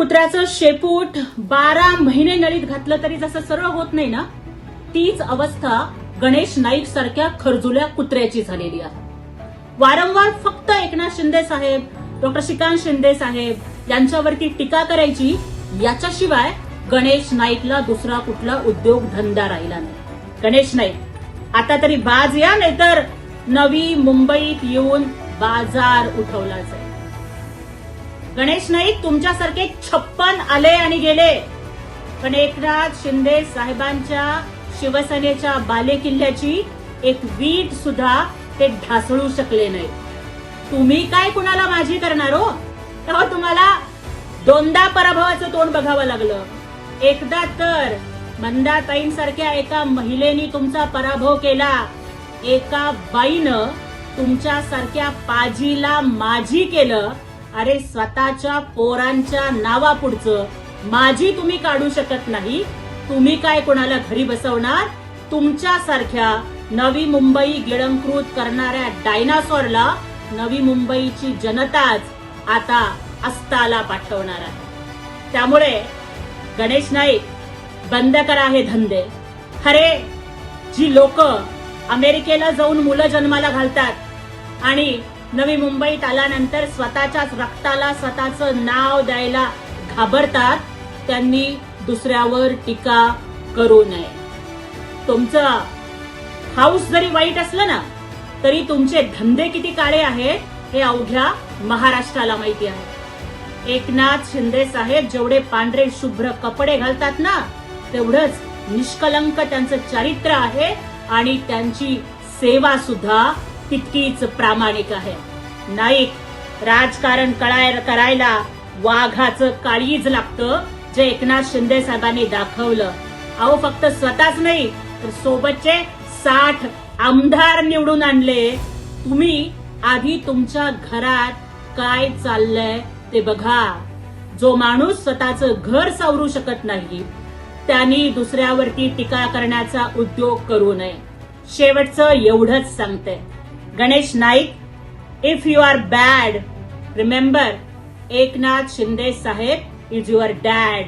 कुत्र्याचं शेपूट 12 महिने नळीत घातलं तरी जसं सरळ होत नाही ना, तीच अवस्था गणेश नाईक सारख्या खरजुल्या कुत्र्याची झालेली आहे. वारंवार फक्त एकनाथ शिंदे साहेब, डॉक्टर श्रीकांत शिंदे साहेब यांच्यावरती टीका करायची, याच्याशिवाय गणेश नाईकला दुसरा कुठला उद्योग धंदा राहिला नाही. गणेश नाईक आता तरी बाज या, नाहीतर नवी मुंबईत येऊन बाजार उठवला जाईल. गणेश नाईक तुमच्यासारखे 56 आले आणि गेले, पण एकनाथ शिंदे साहेबांच्या शिवसेनेच्या बालेकिल्ल्याची एक वीट सुद्धा ते ढासळू शकले नाही. तुम्ही काय कुणाला माझी करणार हो? तेव्हा तुम्हाला दोनदा पराभवाचं तोंड बघावं लागलं. एकदा तर मंदाताईंसारख्या एका महिलेनी तुमचा पराभव केला. एका बाईनं तुमच्यासारख्या पाजीला माझी केलं. अरे स्वतःच्या पोरांच्या नावापुढचं माझी तुम्ही काढू शकत नाही, तुम्ही काय कोणाला घरी बसवणार? तुमच्यासारख्या नवी मुंबई गिळंकृत करणाऱ्या डायनासॉरला नवी मुंबईची जनताच आता अस्ताला पाठवणार आहे. त्यामुळे गणेश नाईक, बंद करा हे धंदे. अरे जी लोक अमेरिकेला जाऊन मुलं जन्माला घालतात आणि नवी मुंबईत आल्यानंतर स्वतःच्याच रक्ताला स्वतःचं नाव द्यायला घाबरतात, त्यांनी दुसऱ्यावर टीका करू नये. तुमचं हाऊस जरी वाईट असलं ना, तरी तुमचे धंदे किती काळे आहेत हे अवघ्या महाराष्ट्राला माहिती आहे. एकनाथ शिंदे साहेब जेवढे पांढरे शुभ्र कपडे घालतात ना, तेवढंच निष्कलंक त्यांचं चारित्र्य आहे आणि त्यांची सेवा सुद्धा तितकीच प्रामाणिक आहे. नाईक, राजकारण करायला वाघाचं काळीज लागतं, जे एकनाथ शिंदे साहेबांनी दाखवलं. अहो फक्त स्वतःच नाही तर सोबतचे 60 आमदार निवडून आणले. तुम्ही आधी तुमच्या घरात काय चाललंय ते बघा. जो माणूस स्वतःचं घर सावरू शकत नाही, त्यांनी दुसऱ्यावरती टीका करण्याचा उद्योग करू नये. शेवटचं एवढंच सांगते, Ganesh Naik, if you are bad, remember Eknath Shinde साहेब इज युअर डॅड.